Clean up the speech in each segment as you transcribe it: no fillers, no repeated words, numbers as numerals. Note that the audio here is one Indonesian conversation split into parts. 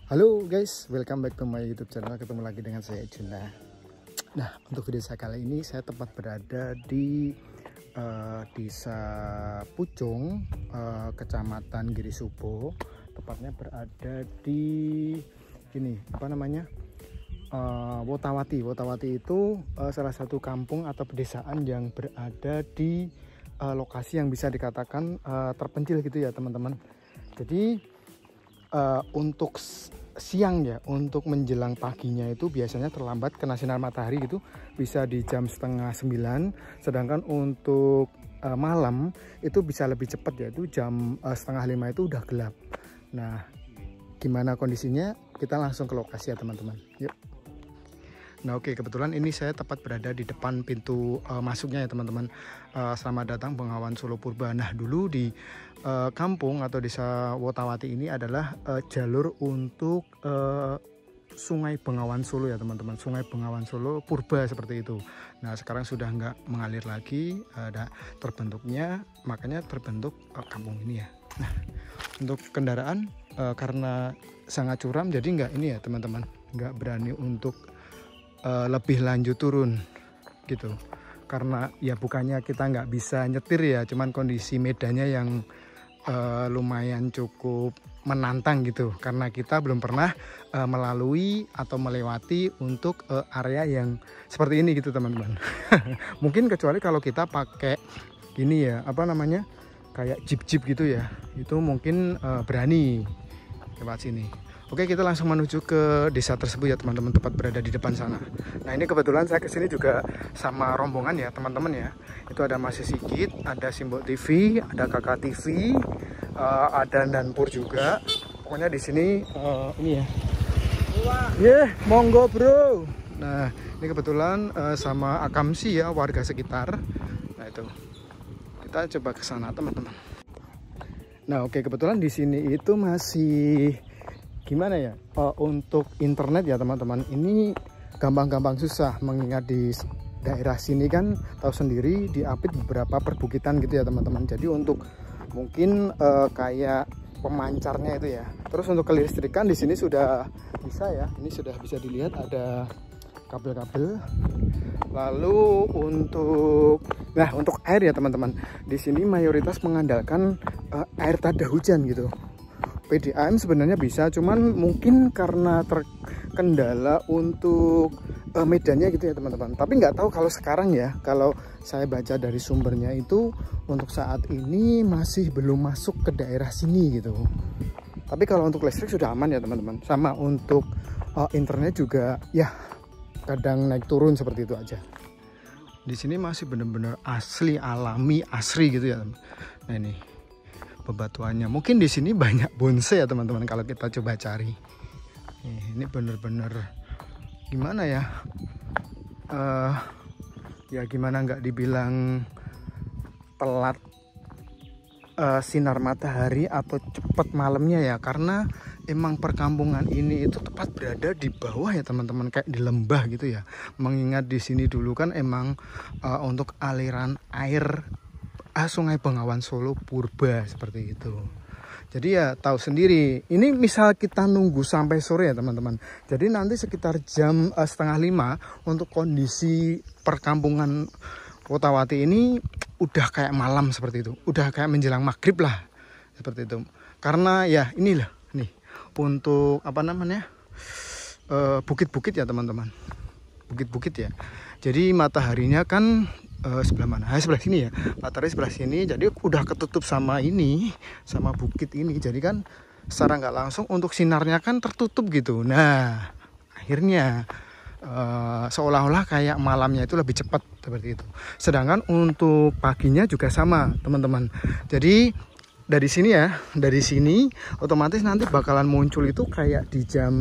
Halo guys, welcome back to my YouTube channel. Ketemu lagi dengan saya Juna. Nah, untuk video saya kali ini saya tepat berada di Desa Pucung, Kecamatan Girisubo. Tepatnya berada di Wotawati. Wotawati itu salah satu kampung atau pedesaan yang berada di lokasi yang bisa dikatakan terpencil gitu ya teman-teman. Jadi untuk siang ya, untuk menjelang paginya itu biasanya terlambat kena sinar matahari gitu, bisa di jam 8:30. Sedangkan untuk malam itu bisa lebih cepat, yaitu jam 4:30 itu udah gelap. Nah, gimana kondisinya? Kita langsung ke lokasi ya teman-teman. Yuk. Nah oke, kebetulan ini saya tepat berada di depan pintu masuknya ya teman-teman. Selamat datang Bengawan Solo Purba. Nah dulu di kampung atau desa Wotawati ini adalah jalur untuk Sungai Bengawan Solo ya teman-teman. Sungai Bengawan Solo Purba seperti itu. Nah sekarang sudah nggak mengalir lagi, ada terbentuknya, makanya terbentuk kampung ini ya. Nah untuk kendaraan karena sangat curam jadi nggak ini ya teman-teman, nggak berani untuk lebih lanjut turun gitu, karena ya bukannya kita nggak bisa nyetir ya, cuman kondisi medannya yang lumayan cukup menantang gitu, karena kita belum pernah melalui atau melewati untuk area yang seperti ini gitu teman-teman. Mungkin kecuali kalau kita pakai ini ya, apa namanya, kayak jeep gitu ya, itu mungkin berani lewat sini. Oke, kita langsung menuju ke desa tersebut ya teman-teman, tepat berada di depan sana. Nah ini kebetulan saya kesini juga sama rombongan ya teman-teman ya. Itu ada Mas Sigit, ada Simbol TV, ada Kakak TV, ada Danpur juga. Pokoknya di sini ini ya. Monggo bro. Nah ini kebetulan sama Akamsi ya, warga sekitar. Nah itu kita coba ke sana teman-teman. Nah oke, kebetulan di sini itu masih gimana ya, untuk internet ya teman-teman, ini gampang-gampang susah, mengingat di daerah sini kan tahu sendiri diapit beberapa perbukitan gitu ya teman-teman. Jadi untuk mungkin kayak pemancarnya itu ya, terus untuk kelistrikan di sini sudah bisa ya, ini sudah bisa dilihat ada kabel-kabel. Lalu untuk air ya teman-teman, di sini mayoritas mengandalkan air tada hujan gitu. PDAM sebenarnya bisa, cuman mungkin karena terkendala untuk medannya gitu ya teman-teman. Tapi nggak tahu kalau sekarang ya, kalau saya baca dari sumbernya itu untuk saat ini masih belum masuk ke daerah sini gitu. Tapi kalau untuk listrik sudah aman ya teman-teman. Sama untuk internet juga ya kadang naik turun seperti itu aja. Di sini masih benar-benar asli, alami, asri gitu ya teman. Nah ini bebatuannya, mungkin di sini banyak bonsai ya teman-teman kalau kita coba cari. Ini bener-bener gimana ya, ya gimana nggak dibilang telat sinar matahari atau cepat malamnya ya, karena emang perkampungan ini itu tepat berada di bawah ya teman-teman, kayak di lembah gitu ya. Mengingat di sini dulu kan emang untuk aliran air Sungai Bengawan Solo Purba seperti itu. Jadi ya tahu sendiri, ini misal kita nunggu sampai sore ya teman-teman. Jadi nanti sekitar jam 4:30 untuk kondisi perkampungan Wotawati ini udah kayak malam seperti itu. Udah kayak menjelang maghrib lah seperti itu. Karena ya inilah nih untuk apa namanya, bukit-bukit ya teman-teman. Bukit-bukit ya. Jadi mataharinya kan sebelah mana? Sebelah sini ya. Matahari sebelah sini. Jadi udah ketutup sama ini, sama bukit ini. Jadi kan secara nggak langsung untuk sinarnya kan tertutup gitu. Nah, akhirnya seolah-olah kayak malamnya itu lebih cepat seperti itu. Sedangkan untuk paginya juga sama, teman-teman. Jadi dari sini ya, dari sini otomatis nanti bakalan muncul itu kayak di jam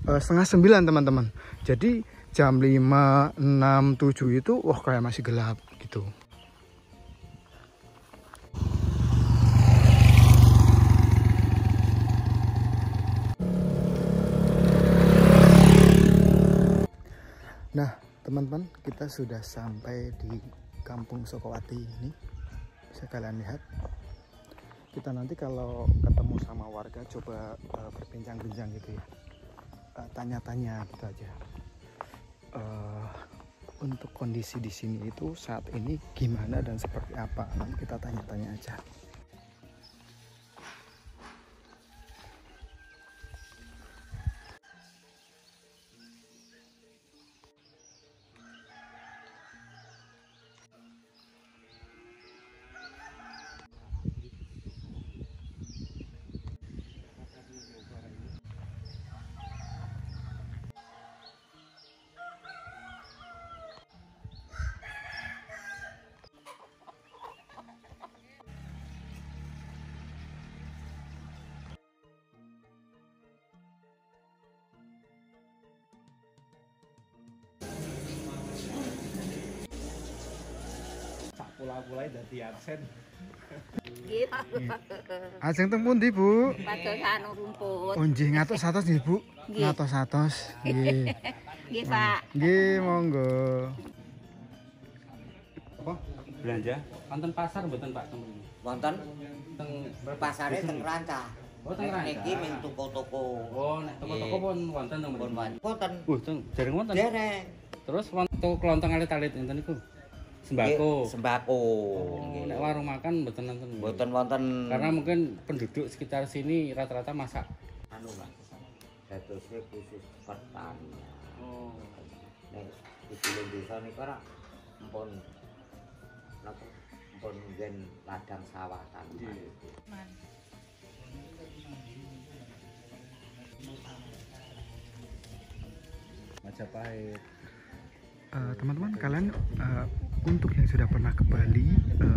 8:30 teman-teman. Jadi jam 5, 6, 7 itu wah kayak masih gelap gitu. Nah teman-teman, kita sudah sampai di Kampung Sokowati ini. Bisa kalian lihat kita nanti kalau ketemu sama warga coba berbincang-bincang gitu ya, tanya-tanya gitu aja. Untuk kondisi di sini itu saat ini gimana dan seperti apa, nanti kita tanya-tanya aja. Pula-pulai dadi absen. Nggih. Ajeng teng pundi, Bu? Padha kanu rumput. Oh nggih, ngatos-atos nggih, Bu. Nggih. Ngatos-atos. Nggih. Nggih, Pak. Nggih, monggo. Apa? Belanja wonten pasar mboten Pak temen? Wonten Teng pasare teng Rancah. Oh, teng Rancah. Niki ming toko-toko. Oh, nek toko-toko pun wonten to Pun mriki. wonten. Teng jareng wonten. Dereng. Terus wonten kelontong alit-alit enten niku. Sembako. Sembako. Oh, nek warung makan mboten nonton. Mboten wonten. Karena mungkin penduduk sekitar sini rata-rata masak. Anu Pak. Dadosnya khusus pertanian. Oh. Nek di desa niku ora mpun napa mpun nggen ladang sawatan. Majapahit. Teman-teman, kalian untuk yang sudah pernah ke Bali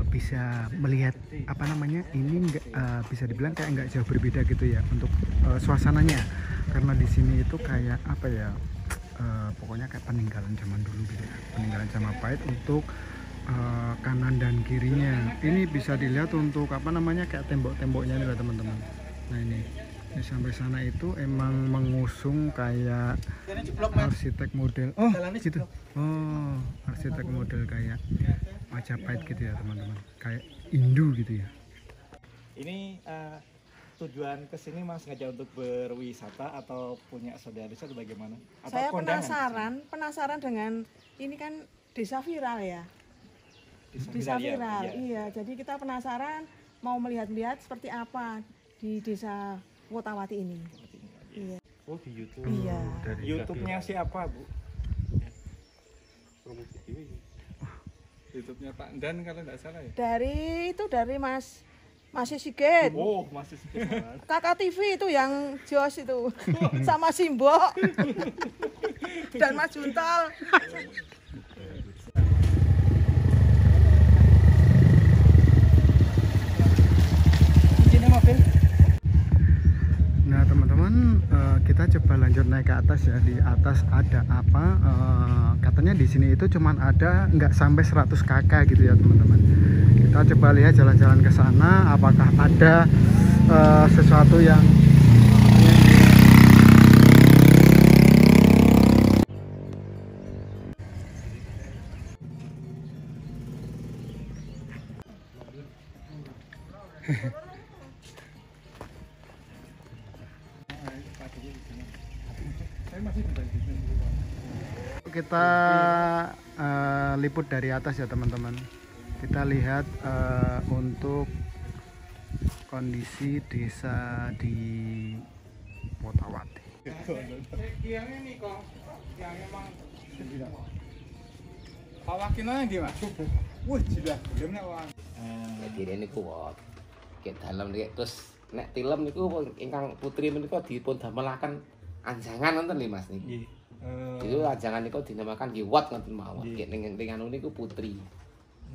bisa melihat apa namanya, ini nggak bisa dibilang kayak nggak jauh berbeda gitu ya untuk suasananya, karena di sini itu kayak apa ya, pokoknya kayak peninggalan zaman dulu gitu ya, peninggalan Majapahit untuk kanan dan kirinya. Ini bisa dilihat untuk apa namanya, kayak tembok-temboknya nih lah teman-teman. Nah ini sampai sana itu emang mengusung kayak arsitek model, oh gitu, oh arsitek model kayak Majapahit gitu ya teman-teman, kayak Hindu gitu ya. Ini tujuan kesini Mas ngajak untuk berwisata atau punya saudara desa atau bagaimana? Atau Saya kondangan? penasaran dengan ini kan desa viral ya. Desa ya, viral, iya. iya. Jadi kita penasaran mau melihat-lihat seperti apa di desa Wotawati ini. Iya. Oh di YouTube. Iya. Dari YouTube-nya siapa Bu? YouTube-nya Pak Dan kalau nggak salah ya. Dari Mas Sigit. Oh masih sekitar. Kakak TV itu yang Jos itu sama Simbo dan Mas Juntal. Nah teman-teman, kita coba lanjut naik ke atas ya. Di atas ada apa? Katanya di sini itu cuman ada nggak sampai 100 kakak gitu ya teman-teman. Kita coba lihat jalan-jalan ke sana, apakah ada sesuatu yang kita liput dari atas ya teman-teman. Kita lihat untuk kondisi desa di Wotawati. Jadi niku wot. Ket dalem nek terus nek tilem niku ingkang putri menika dipun damelaken anjangan wonten lho Mas niki. Itu anjangan niku dinamakan nggih wot ngoten mawon. Nek ning anu niku putri.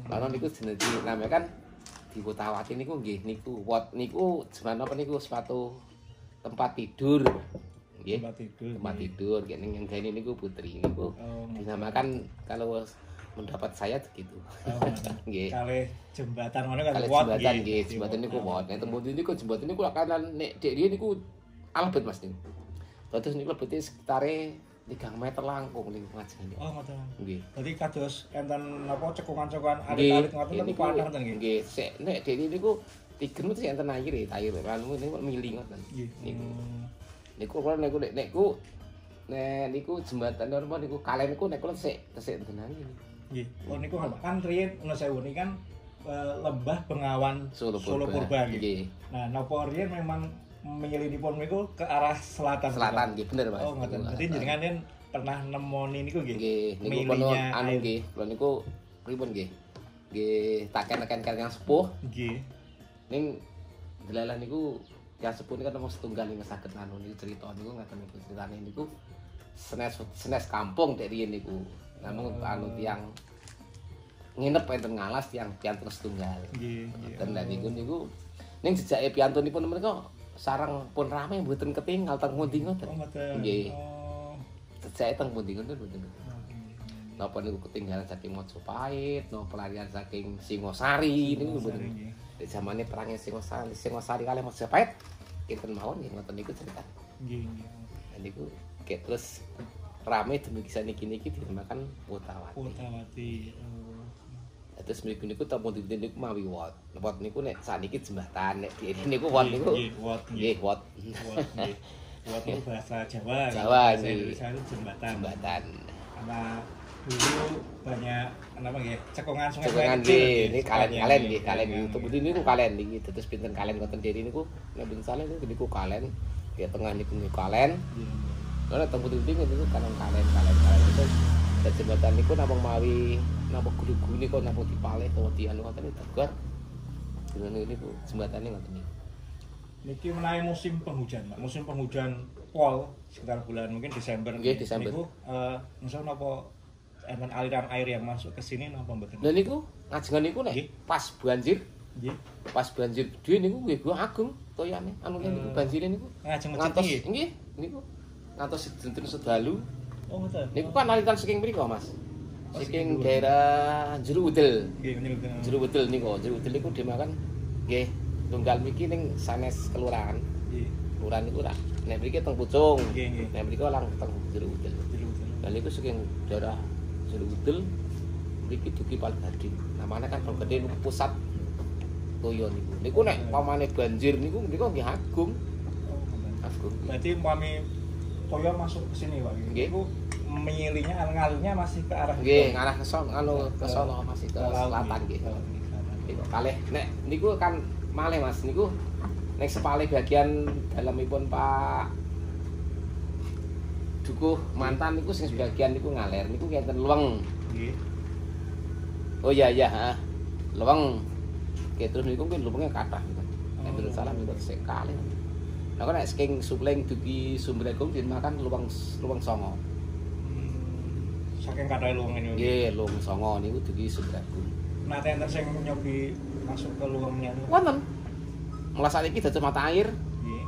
Lalu niku jenenge dinamakan di Wotawati niku nggih niku wot niku jaman apa niku sepatu tempat tidur. Nggih. Tempat tidur. Nek ning ngene niku putri niku dinamakan kalau mendapat saya begitu. Nggih. Kalih jembatan ngono kan Kalih jembatan nggih, jembatan niku wot. Nek tembung niku jembatan niku kanan nek dek riyen niku albet Mas niku. Terus niku lebete sekitare 3 meter langkung niku ngajeng. Oh ngoten. Nggih. Berarti kados enten napa cekungan-cekungan alit-alit ngoten niku padang ten nggih. Nggih, sik nek dek riyen niku Tigen itu enten air e, air anu niku mili ngoten. Nggih. Niku kula niku jembatan apa niku kalen niku nek kula sik enten air. Nggih. Oh niku kan riyen ana sewu niki kan Lembah Bengawan Solo Purba nggih. Nah, napa riyen memang menyelinipun niku ke arah selatan. Selatan nggih bener, Mas. Oh, ngoten. Dadi jenengan pernah nemoni niku nggih. Nggih, niku kono anu nggih. Kula niku pripun nggih? Nggih, taken-taken yang sepuh. Nggih. Ning delalah niku yang sepuh niku kan mung setunggal ning saged anu niku cerita niku ngaten niku critane niku senes kampung dek riyen niku. Namung anu tiyang nginep enten ngalas tiyang piantun setunggal. Nggih. Dan niku ning jejake piantunipun menika sareng pun rame mboten ketinggal teng pundi ngoten. Oh, ngoten. Nggih. Jejake teng pundi ngoten mboten. Napa niku ketinggalan saking Mojopahit, napa pelarian saking Singosari niku mboten. Di zamane perangnya Singosari kalih Mojopahit kinten mawon nggih ngoten niku cerita. Nggih. Niku terus rame demikian niki dinamakan Wotawati. Wotawati. Terus niku ta pun niku mawi wot. Wot niku nek sakniki jembatan, nek niku wot niku. Nggih, wot. Wot itu bahasa Jawa. Jawa bahasa nggih. Indonesia itu jembatan. Jembatan. Karena dulu banyak apa nggih, cekungan sungai Cekungan kecil. nggih, ini kalen nggih, kalen Iya, itu budi niku kalen niki. Terus pinten kalen ngoten diri niku nek pinten salah niku kalen. Ya tengah niku kalen. Ora teng putih niku kalen itu. Dan jembatan niku namung mawi napa guru-guru niku napa dipalih utawa dianu ngoten tegar. Dene niku jembatane ngoten niku. Niki menawi musim penghujan, Pak. Musim penghujan pol sekitar bulan mungkin Desember. Nggih, Desember. Niku misal napa enten aliran air yang masuk ke sini napa mboten? Lha niku ngajengan niku nek Nggih. pas banjir, Nggih. pas banjir dhewe niku nggih gua agung toyane. Anune niku banjire niku Ngajeng ngantos masjid nggih niku ngantos dinten sedalu. Oh, ngoten. Niku kan aliran saking mriko, Mas. Oh, Saking saking daerah Jero Udel. Nggih, menyebutkan. Jero Udel niku dimakan nggih tunggal mriki ning sanes kelurahan. Nggih. Kelurahan niku ra. Nek mriki teng Pucung. Nggih, nggih. Nek mriki lang teng Jero Udel. Lah niku saking daerah Jero Udel mriki dugi Paling Gading. Namanya kan Paling Gading niku pusat toyo niku. Niku nek pamane banjir niku nggih agung. Oh, ngoten. Agung. Berarti mami toyo masuk ke sini, Pak. Nggih. Niku menyilinya ngalirnya masih ke arah Nggih, ngarah ke sono ke sono masih ke laut, selatan nggih. nggih. Oh, nggih, selatan. Niku kalih nek niku kan malih Mas niku nek sepale bagian dalemipun Pak Dukuh Mantan niku sing sebagian niku ngaler niku enten luweng. Nggih. Oh iya heeh. Luweng. Oke, terus niku mungkin luwenge kathah niku. Nek mboten salah niku sik kalih. Nah kok nek saking Supling dugi Sumbergung dimakan luweng songo. Saking kathah luweng ini. Nggih, luweng songo niku dugi Sumbergung. Nate enten sing nyobi masuk ke luwengnya niku. Wonten. Mulai saat ini dados mata air. Nggih.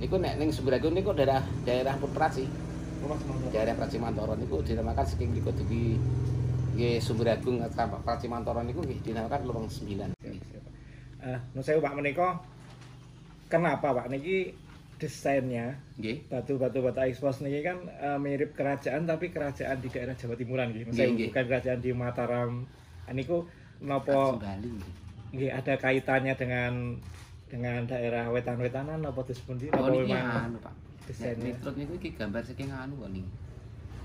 Niku nek ning Sumbergung niku daerah pun Praci. Rumah teman-teman. Daerah Praci Mantoro niku dinamakan saking niku dugi nggih Sumbergung sampai Praci Mantoro niku nggih dinamakan Luweng 9. Nun sewu Pak menika kenapa Pak niki desainnya Nggih. batu-batu bata ekspos niki kan mirip kerajaan tapi kerajaan di daerah Jawa Timuran nggih. Nggih, nggih. Bukan kerajaan di Mataram. Niku napa Bali. nggih ada kaitannya dengan daerah wetan-wetanan apa terus pundi Oh napa niki memang anu Pak. desainnya? Nek niku iki gambar saking anu kok niki.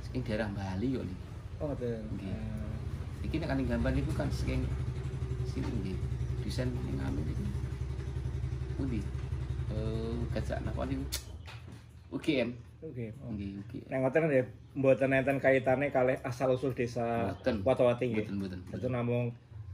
Saking daerah Bali kok niki. Oh ngoten. Nggih. Iki nek kan gambar niku kan saking sini nggih. Desain ning anu niku. Pundi? Gajak napa niku? UGM. Oke. Nggih, UGM. Nek ngoten ya mboten enten kaitane kalih asal usul desa Mboten. Wotawati nggih. Mboten. Itu namung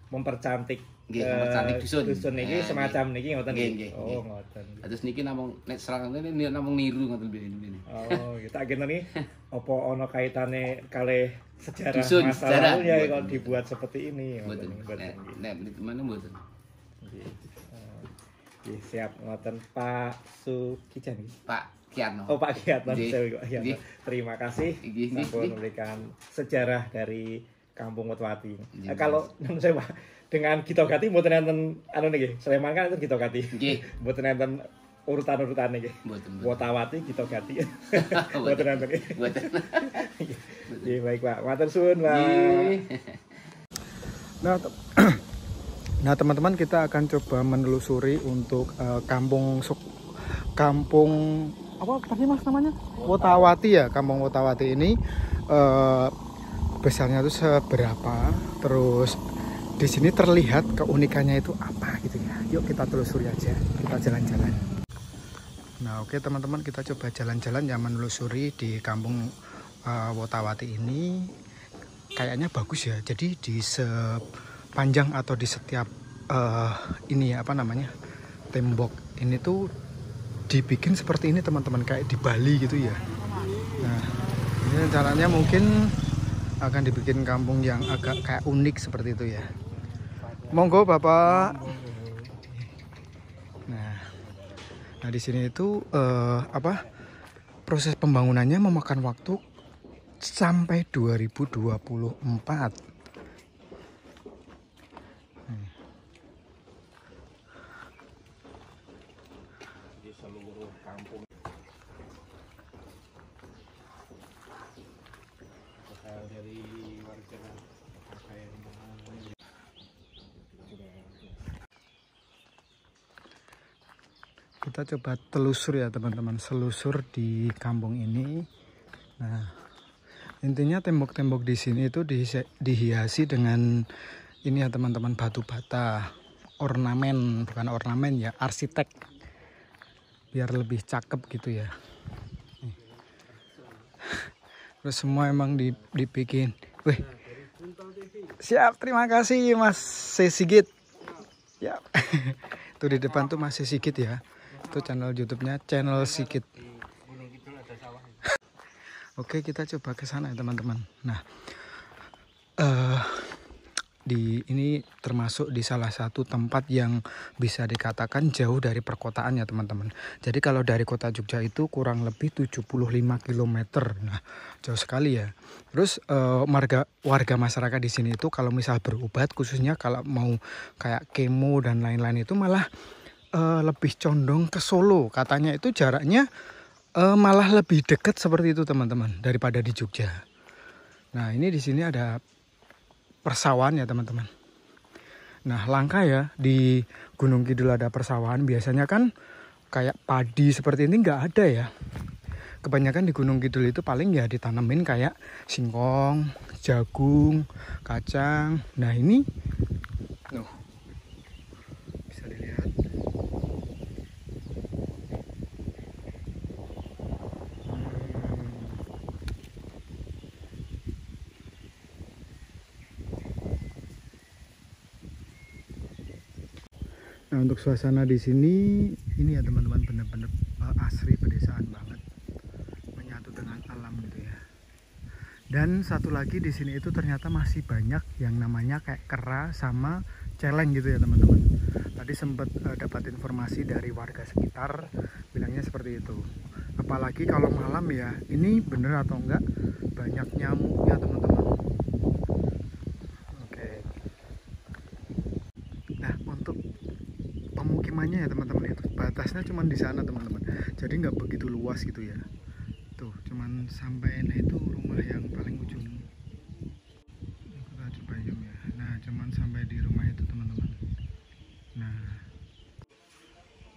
mempercantik Nggih, mempercantik dusun. Dusun niki Nah, semacam niki ngoten nggih, nggih. nggih, Oh, nggih. ngoten. Terus niki namung nek serangan ini namung niru ngoten mbiyen. Oh, gitu. Tak kira nih apa ono kaitane kalih sejarah Dusun, masa sejarah. lalu ya Mboten. kok dibuat seperti ini. Mboten. Ngoten. Nek mana mboten. Nggih, siap ngoten Pak Sukijan nggih. Pak Kiarno. Oh Pak Kiat, Nggih, nggih. terima kasih Nggih, sampun nggih. memberikan sejarah dari Kampung Wotawati. Nggih, Kalau menurut saya Pak, dengan Gito Gati mboten enten anu niki, Sleman kan itu Gito Gati. Nggih. Mboten enten urutan-urutan niki. Mboten. Wotawati, Gito Gati. Mboten enten niki. Mboten. Nggih, baik Pak. Matur suwun Pak. Nggih. Nah, Nah teman-teman, kita akan coba menelusuri untuk kampung apa tadi mas namanya? Wotawati ya. Kampung Wotawati ini besarnya itu seberapa, terus di sini terlihat keunikannya itu apa gitu ya. Yuk kita telusuri aja, kita jalan-jalan. Nah oke teman-teman, kita coba jalan-jalan ya menelusuri di kampung Wotawati ini. Kayaknya bagus ya. Jadi di sepanjang atau di setiap ini apa namanya, tembok ini tuh dibikin seperti ini teman-teman, kayak di Bali gitu ya. Nah ini rencananya mungkin akan dibikin kampung yang agak kayak unik seperti itu ya. Monggo Bapak. Nah di sini itu apa, proses pembangunannya memakan waktu sampai 2024. Di seluruh kampung dari warga Kita coba telusur ya teman-teman, selusur di kampung ini. Nah intinya tembok-tembok di sini itu dihiasi dengan ini ya teman-teman, batu bata, ornamen, bukan ornamen ya, arsitek, biar lebih cakep gitu ya. Terus semua emang dibikin. Wih, siap, terima kasih Mas Sigit. Ya, tuh di depan tuh Mas Sigit ya. Itu channel YouTube-nya, channel Sigit. Oke, kita coba ke sana ya teman-teman. Nah, ini termasuk di salah satu tempat yang bisa dikatakan jauh dari perkotaan ya teman-teman. Jadi kalau dari kota Jogja itu kurang lebih 75 km. Nah, jauh sekali ya. Terus warga masyarakat di sini itu kalau misal berobat, khususnya kalau mau kayak kemo dan lain-lain, itu malah lebih condong ke Solo. Katanya itu jaraknya malah lebih dekat seperti itu teman-teman daripada di Jogja. Nah, ini di sini ada persawahan ya teman-teman. Nah langka ya di Gunung Kidul ada persawahan. Biasanya kan kayak padi seperti ini nggak ada ya. Kebanyakan di Gunung Kidul itu paling ya ditanemin kayak singkong, jagung, kacang. Nah ini bisa dilihat. Nah untuk suasana di sini ini ya teman-teman, bener-bener asri pedesaan banget, menyatu dengan alam gitu ya. Dan satu lagi di sini itu ternyata masih banyak yang namanya kayak kera sama celeng gitu ya teman-teman. Tadi sempat dapat informasi dari warga sekitar bilangnya seperti itu. Apalagi kalau malam ya, ini bener atau enggak banyak nyamuknya teman-teman. Oke. Nah untuk pemukimannya ya teman-teman, itu batasnya cuman di sana teman-teman, jadi nggak begitu luas gitu ya. Tuh cuman sampai, nah itu rumah yang paling ujung, kita coba zoom ya. Nah cuman sampai di rumah itu teman-teman. Nah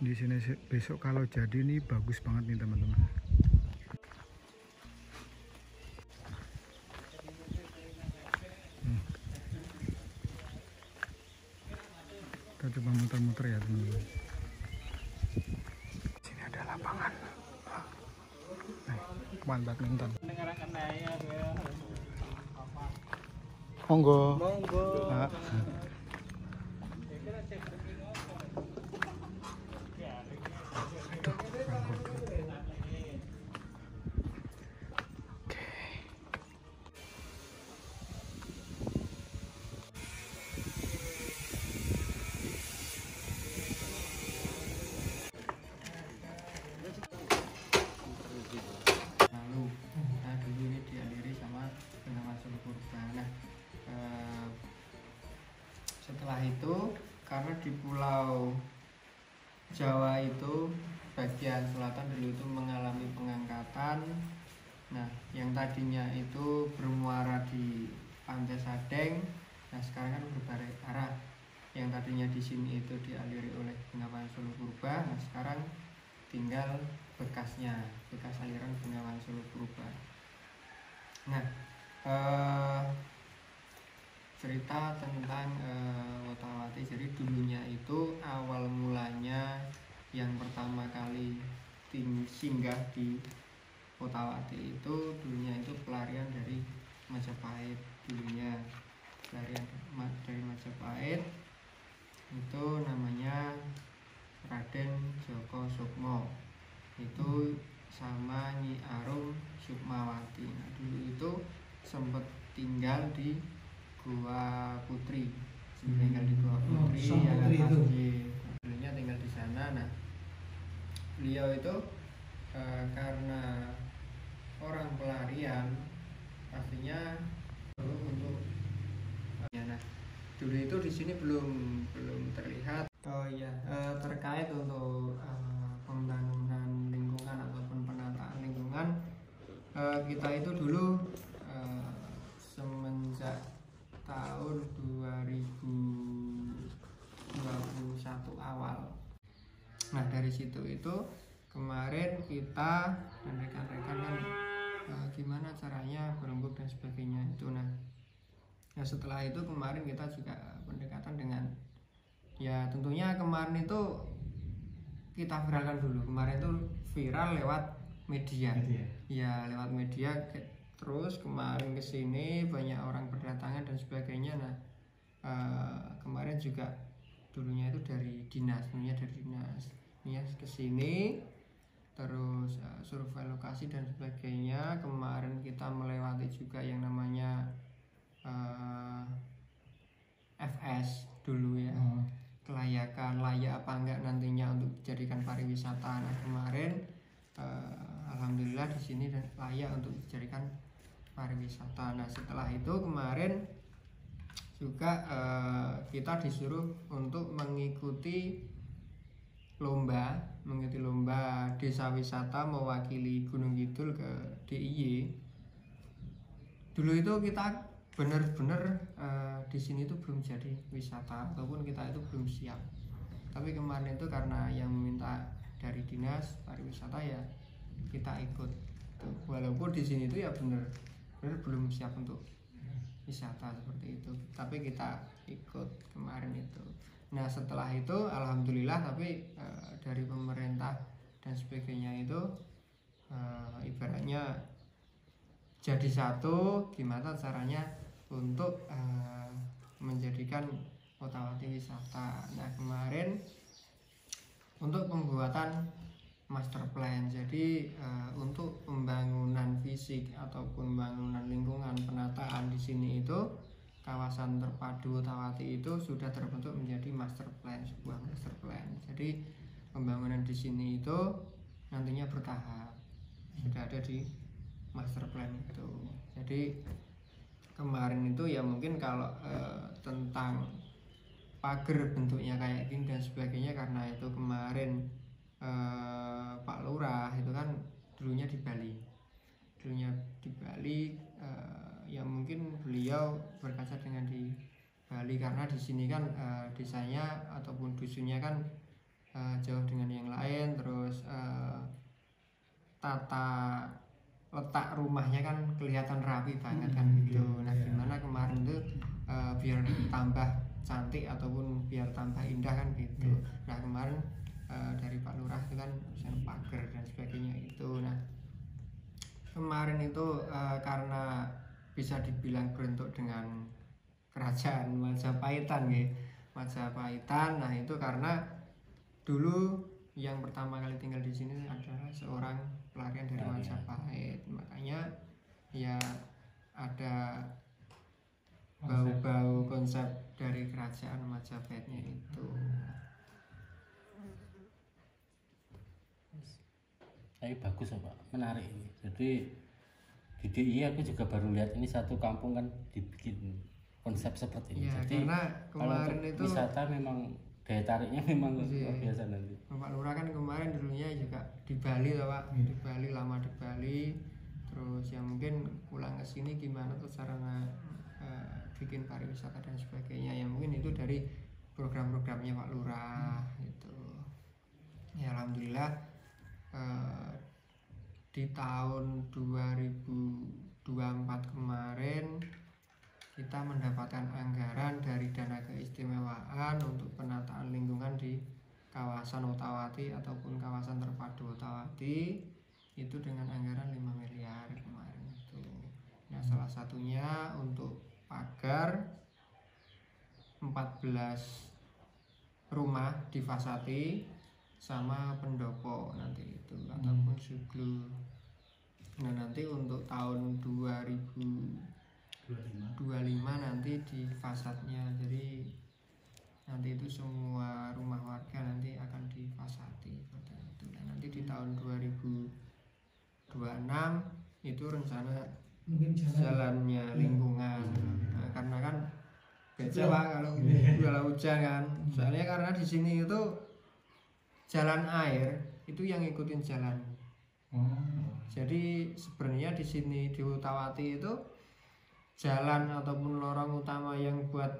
di sini besok kalau jadi nih bagus banget nih teman-teman. Kita coba muter-muter ya teman-teman. Sini ada lapangan. Kemana badminton? Monggo. Monggo. Nah. Setelah itu, karena di Pulau Jawa itu bagian selatan dulu itu mengalami pengangkatan. Nah, yang tadinya itu bermuara di Pantai Sadeng, nah sekarang kan berbalik arah. yang tadinya di sini itu dialiri oleh Bengawan Solo Purba. Nah sekarang tinggal bekasnya, bekas aliran Bengawan Solo Purba. Nah cerita tentang Wotawati. Jadi dulunya itu awal mulanya yang pertama kali singgah di Wotawati itu dulunya itu pelarian dari Majapahit. Dulunya pelarian dari Majapahit itu namanya Raden Djoko Sukmo, itu sama Nyi Arum Sukmawati. Nah dulu itu sempat tinggal di Gua Putri, tinggal di Gua Putri yang dulunya tinggal di sana. Nah beliau itu karena orang pelarian pastinya perlu untuk nah dulu itu di sini belum terlihat. Oh iya, terkait untuk pembangunan lingkungan ataupun penataan lingkungan, kita itu dulu semenjak tahun 2021 awal. Nah dari situ itu kemarin kita dan rekan-rekan kan gimana caranya berembuk dan sebagainya itu. Nah setelah itu kemarin kita juga pendekatan dengan, ya tentunya kemarin itu kita viralkan dulu. Kemarin itu viral lewat media. Ya lewat media. Terus kemarin kesini banyak orang berdatangan dan sebagainya. Nah kemarin juga dulunya itu dari dinas, kesini terus survei lokasi dan sebagainya. Kemarin kita melewati juga yang namanya FS dulu ya, kelayakan, layak apa enggak nantinya untuk dijadikan pariwisata. Nah kemarin alhamdulillah di sini layak untuk dijadikan pariwisata. Nah setelah itu kemarin juga kita disuruh untuk mengikuti lomba desa wisata mewakili Gunung Kidul ke DIY. Dulu itu kita benar-benar di sini itu belum jadi wisata ataupun kita itu belum siap. Tapi kemarin itu karena yang meminta dari dinas pariwisata ya kita ikut. Walaupun di sini itu ya benar belum siap untuk wisata seperti itu, tapi kita ikut kemarin itu. Nah setelah itu alhamdulillah, tapi dari pemerintah dan sebagainya itu ibaratnya jadi satu, gimana caranya untuk menjadikan Wotawati wisata. Nah kemarin untuk pembuatan master plan, jadi untuk pembangunan fisik ataupun pembangunan lingkungan penataan di sini itu kawasan terpadu Wotawati itu sudah terbentuk menjadi master plan, sebuah master plan. Jadi pembangunan di sini itu nantinya bertahap, sudah ada di master plan itu. Jadi kemarin itu ya mungkin kalau tentang pagar bentuknya kayak gini dan sebagainya, karena itu kemarin Pak Lurah itu kan dulunya di Bali, ya mungkin beliau berkaca dengan di Bali karena di sini kan desanya ataupun dusunnya kan jauh dengan yang lain. Terus tata letak rumahnya kan kelihatan rapi banget kan gitu. Nah gimana kemarin tuh biar tambah cantik ataupun biar tambah indah kan gitu. Nah kemarin dari Pak Lurah itu kan desain pagar dan sebagainya itu. Nah kemarin itu karena bisa dibilang berbentuk dengan kerajaan Majapahitan ya, Majapahitan. Nah itu karena dulu yang pertama kali tinggal di sini adalah seorang pelarian dari Majapahit, makanya ya ada bau-bau konsep dari kerajaan Majapahitnya itu. Tapi bagus ya Pak, menarik ini. Jadi di DIY aku juga baru lihat ini satu kampung kan dibikin konsep seperti ini. Ya, jadi karena kemarin kalau itu wisata memang daya tariknya memang luar biasa nanti. Bapak Lurah kan kemarin dulunya juga di Bali lah Pak, di Bali, lama di Bali. Terus ya mungkin pulang ke sini gimana tuh cara bikin pariwisata dan sebagainya. Ya mungkin itu dari program-programnya Pak Lurah gitu. Ya alhamdulillah di tahun 2024 kemarin kita mendapatkan anggaran dari dana keistimewaan untuk penataan lingkungan di kawasan Ottawati ataupun kawasan terpadu Ottawati itu dengan anggaran 5 miliar kemarin itu. Nah, salah satunya untuk pagar 14 rumah di Fasati sama pendopo nanti itu ataupun suglu. Nah, nanti untuk tahun 2025 nanti di fasadnya, jadi nanti itu semua rumah warga nanti akan difasati seperti itu. Nah, nanti di tahun 2026 itu rencana jalannya lingkungan. Nah, karena kan beda Pak kalau hujan kan, soalnya karena di sini itu jalan air itu yang ngikutin jalan. Jadi sebenarnya di sini di Ottawati itu jalan ataupun lorong utama yang buat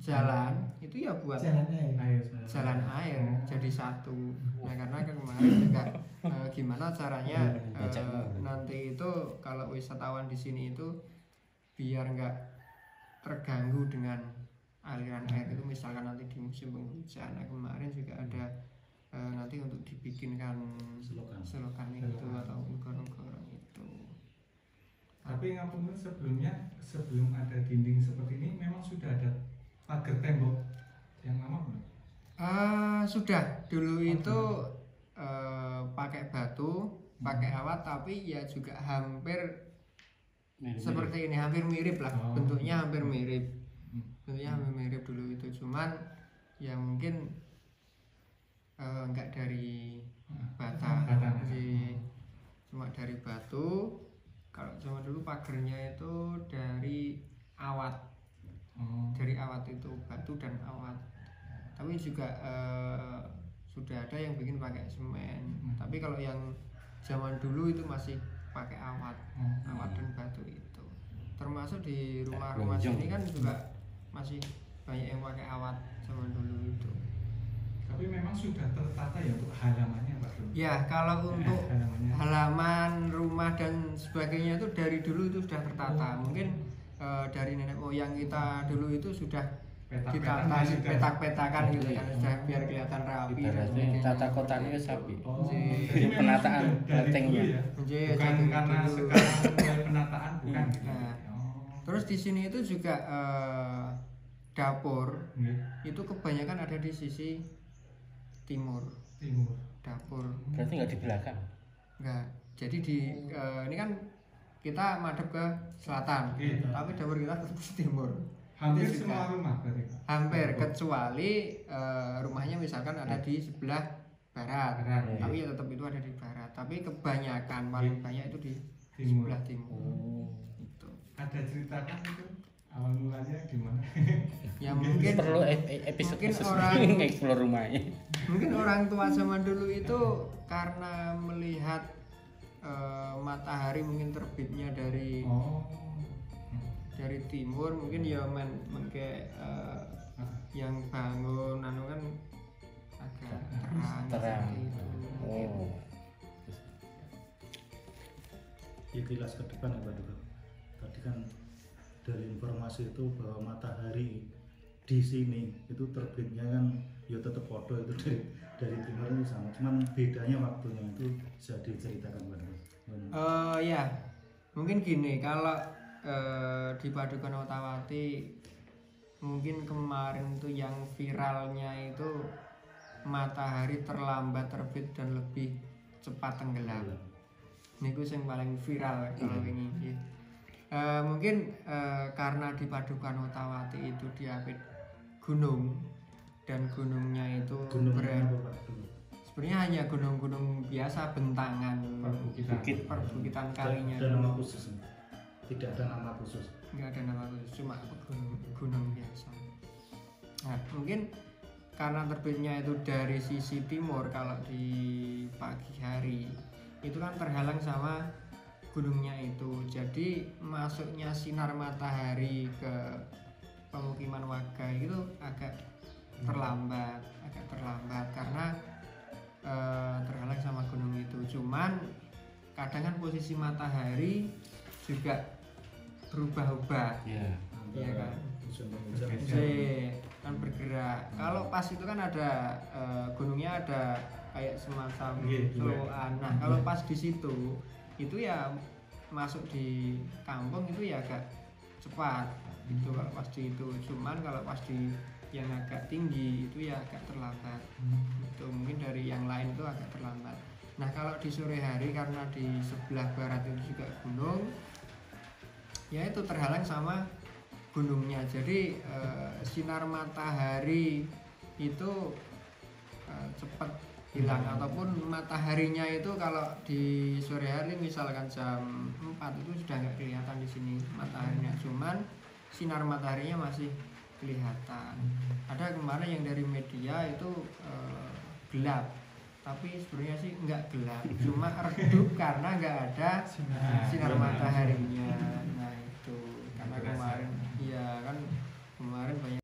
jalan itu ya buat jalan air jadi satu. Nah, karena kemarin juga gimana caranya nanti itu kalau wisatawan di sini itu biar nggak terganggu dengan aliran air itu, misalkan nanti di musim penghujan. Nah, kemarin juga ada nanti untuk dibikinkan selokan itu ataupun gorong-gorong itu. Tapi ngapunten, sebelum ada dinding seperti ini memang sudah ada pagar tembok yang lama belum? Sudah dulu itu pakai batu, pakai awat, tapi ya juga hampir seperti ini, hampir mirip lah, bentuknya hampir mirip. Bentuknya hampir mirip dulu itu, cuman ya mungkin enggak dari bata, cuma dari batu. Kalau zaman dulu pagernya itu dari awat, dari awat itu batu dan awat. Tapi juga sudah ada yang bikin pakai semen. Tapi kalau yang zaman dulu itu masih pakai awat, awat dan batu itu. Termasuk di rumah-rumah sini kan juga masih banyak yang pakai awat zaman dulu itu. Tapi memang sudah tertata ya untuk halamannya Pak? Ya, kalau untuk halaman rumah dan sebagainya itu dari dulu itu sudah tertata. Mungkin dari nenek moyang kita dulu itu sudah ditata, petak-petakan gitu kan, sudah biar kelihatan rapi. Tata kotanya sapi. Jadi penataan letengnya. Bukan karena sekarang mulai penataan, bukan. Terus di sini itu juga dapur itu kebanyakan ada di sisi timur. Dapur. Berarti nggak di belakang? Nggak. Jadi di ini kan kita madep ke selatan, tapi dapur kita tetap di timur. Hampir semua rumah berarti? Hampir, kecuali rumahnya misalkan ada di sebelah barat, tapi ya tetap itu ada di barat. Tapi kebanyakan paling banyak itu di sebelah timur. Itu. Ada ceritakan itu awal mulanya gimana? Ya mungkin perlu episode khusus nge-explore rumahnya. Mungkin orang tua zaman dulu itu karena melihat matahari mungkin terbitnya dari timur, mungkin ya kayak yang bangun anu kan agak terang. Ya jelas ke depan ya Pak Duka. Tadi kan dari informasi itu bahwa matahari di sini itu terbitnya kan ya tetap foto itu dari timur itu sama, cuman bedanya waktunya itu bisa diceritakan Pak Duka. Ya mungkin gini, kalau di Padukan Ottawati mungkin kemarin tuh yang viralnya itu matahari terlambat terbit dan lebih cepat tenggelam. Niku yang paling viral kalau ini. Mungkin karena di Padukan Ottawati itu diapit gunung dan gunungnya itu sebenarnya hanya gunung-gunung biasa, bentangan, perbukitan kalinya. Ada nama khusus? Tidak ada nama khusus? Nggak ada nama khusus, cuma gunung biasa. Nah mungkin karena terbitnya itu dari sisi timur, kalau di pagi hari itu kan terhalang sama gunungnya itu, jadi masuknya sinar matahari ke pemukiman warga itu agak terlambat karena terhalang sama gunung itu. Cuman kadang kan posisi matahari juga berubah-ubah, ya kan, kan bergerak. Kalau pas itu kan ada gunungnya ada kayak semacam seloan. Nah kalau pas di situ itu ya masuk di kampung itu ya agak cepat itu kalau pas di itu. Cuman kalau pas di yang agak tinggi itu ya agak terlambat. Itu mungkin dari yang lain itu agak terlambat. Nah kalau di sore hari karena di sebelah barat itu juga gunung, ya itu terhalang sama gunungnya. Jadi sinar matahari itu cepat hilang, ataupun mataharinya itu kalau di sore hari misalkan jam 4 itu sudah nggak kelihatan di sini mataharinya, cuman sinar mataharinya masih kelihatan. Ada kemarin yang dari media itu gelap, tapi sebenarnya sih nggak gelap, cuma redup karena nggak ada sinar mataharinya. Nah itu karena kemarin, iya kan kemarin banyak